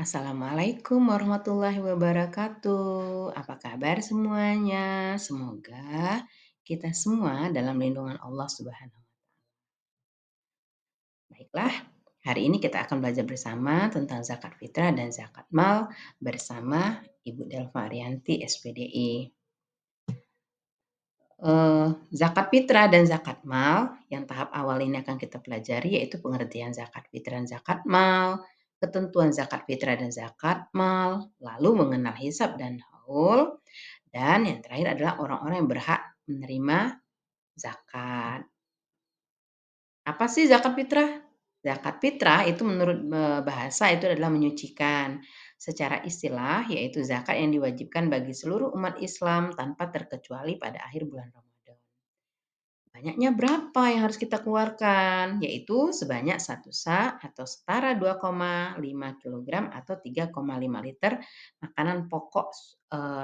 Assalamualaikum warahmatullahi wabarakatuh. Apa kabar semuanya? Semoga kita semua dalam lindungan Allah Subhanahu wa Baiklah, hari ini kita akan belajar bersama tentang zakat fitrah dan zakat mal bersama Ibu Delva Arianti, SPDI. Zakat fitrah dan zakat mal yang tahap awal ini akan kita pelajari yaitu pengertian zakat fitrah dan zakat mal, ketentuan zakat fitrah dan zakat mal, lalu mengenal hisab dan haul, dan yang terakhir adalah orang-orang yang berhak menerima zakat. Apa sih zakat fitrah? Zakat fitrah itu menurut bahasa itu adalah menyucikan. Secara istilah yaitu zakat yang diwajibkan bagi seluruh umat Islam tanpa terkecuali pada akhir bulan Ramadan. Banyaknya berapa yang harus kita keluarkan? Yaitu sebanyak 1 sa atau setara 2,5 kilogram atau 3,5 liter makanan pokok,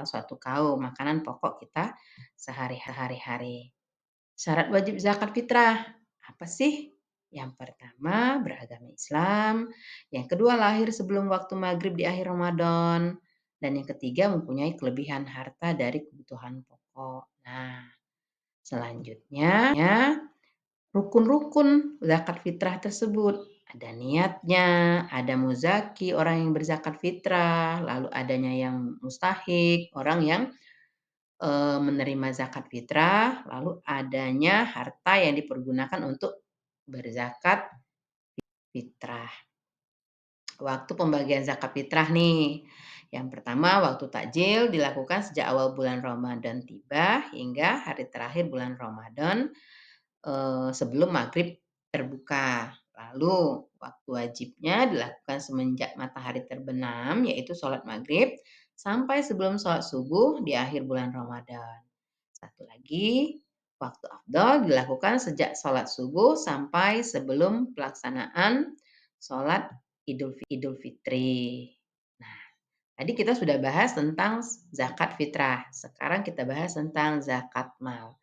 suatu kaum, makanan pokok kita sehari-hari. Syarat wajib zakat fitrah, apa sih? Yang pertama beragama Islam, yang kedua lahir sebelum waktu maghrib di akhir Ramadan, dan yang ketiga mempunyai kelebihan harta dari kebutuhan pokok. Nah, selanjutnya rukun-rukun zakat fitrah tersebut. Ada niatnya, ada muzaki, orang yang berzakat fitrah, lalu adanya yang mustahik, orang yang menerima zakat fitrah, lalu adanya harta yang dipergunakan untuk berzakat fitrah. Waktu pembagian zakat fitrah nih. Yang pertama, waktu takjil dilakukan sejak awal bulan Ramadan tiba hingga hari terakhir bulan Ramadan sebelum maghrib terbuka. Lalu waktu wajibnya dilakukan semenjak matahari terbenam, yaitu sholat maghrib, sampai sebelum sholat subuh di akhir bulan Ramadan. Satu lagi, waktu afdal dilakukan sejak sholat subuh sampai sebelum pelaksanaan sholat Idul Fitri. Nah, tadi kita sudah bahas tentang zakat fitrah. Sekarang kita bahas tentang zakat mal.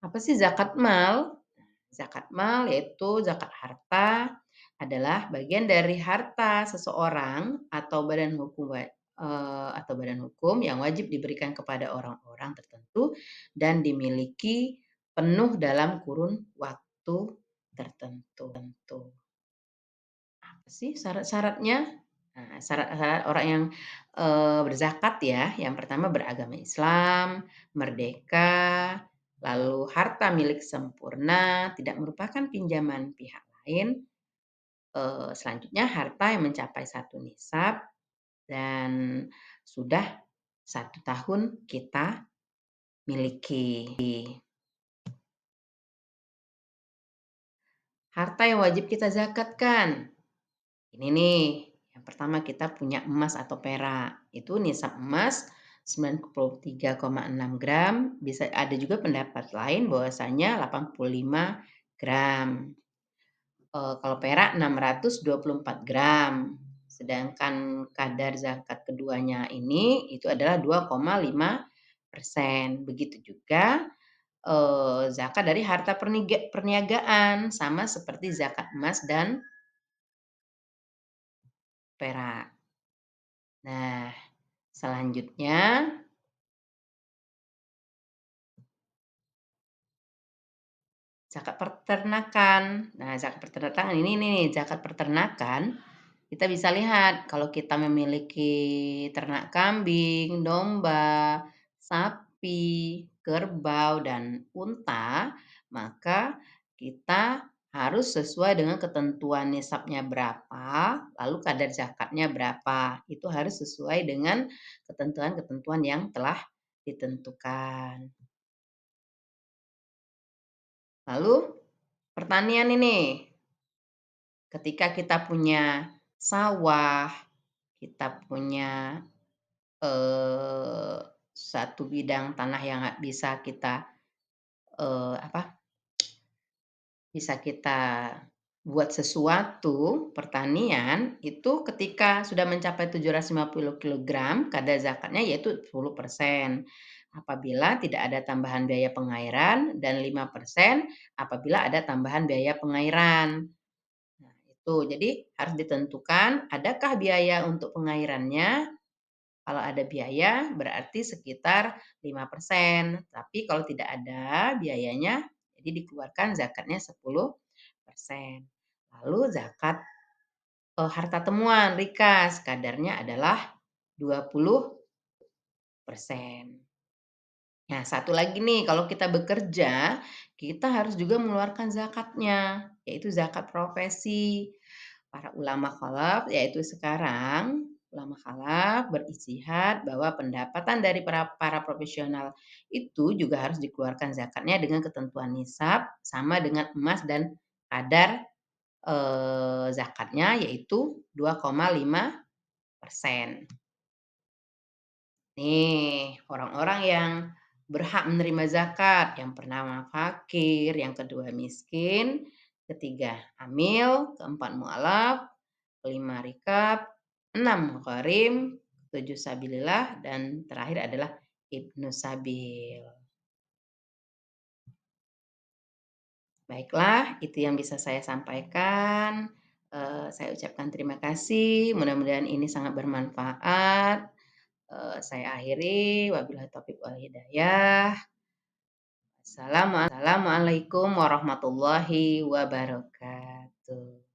Apa sih zakat mal? Zakat mal yaitu zakat harta adalah bagian dari harta seseorang atau badan hukum yang wajib diberikan kepada orang-orang tertentu dan dimiliki penuh dalam kurun waktu tertentu. Apa sih syarat-syaratnya? Nah, syarat-syarat orang yang, berzakat ya, yang pertama beragama Islam, merdeka, lalu harta milik sempurna, tidak merupakan pinjaman pihak lain, selanjutnya harta yang mencapai 1 nisab dan sudah 1 tahun kita miliki. Harta yang wajib kita zakatkan. Ini nih, yang pertama kita punya emas atau perak. Itu nisab emas 93,6 gram, bisa ada juga pendapat lain bahwasanya 85 gram. Kalau perak 624 gram. Sedangkan kadar zakat keduanya ini itu adalah 2,5%. Begitu juga zakat dari harta perniagaan sama seperti zakat emas dan perak. Nah, selanjutnya zakat peternakan. Nah, zakat peternakan ini nih, zakat peternakan kita bisa lihat kalau kita memiliki ternak kambing, domba, sapi, kerbau, dan unta, maka kita harus sesuai dengan ketentuan nisabnya berapa, lalu kadar zakatnya berapa. Itu harus sesuai dengan ketentuan-ketentuan yang telah ditentukan. Lalu pertanian ini, ketika kita punya sawah, kita punya, eee, satu bidang tanah yang bisa kita, apa, bisa kita buat sesuatu, pertanian, itu ketika sudah mencapai 750 kilogram, kadar zakatnya yaitu 10%. Apabila tidak ada tambahan biaya pengairan dan 5% apabila ada tambahan biaya pengairan. Nah, Tuh, jadi harus ditentukan adakah biaya untuk pengairannya. Kalau ada biaya berarti sekitar 5%. Tapi kalau tidak ada biayanya, jadi dikeluarkan zakatnya 10%. Lalu zakat harta temuan rikas kadarnya adalah 20%. Nah, satu lagi nih, kalau kita bekerja, kita harus juga mengeluarkan zakatnya, yaitu zakat profesi. Para ulama khalaf, yaitu sekarang, ulama khalaf berijtihad bahwa pendapatan dari para profesional itu juga harus dikeluarkan zakatnya dengan ketentuan nisab sama dengan emas dan kadar zakatnya yaitu 2,5%. Nih, orang-orang yang berhak menerima zakat, yang pertama fakir, yang kedua miskin, ketiga hamil, keempat mu'alaf, kelima rikab, enam gharim, ketujuh sabilillah, dan terakhir adalah ibnu sabil. Baiklah, itu yang bisa saya sampaikan. Saya ucapkan terima kasih, mudah-mudahan ini sangat bermanfaat. Saya akhiri, wabillahi taufiq wal hidayah. Assalamualaikum warahmatullahi wabarakatuh.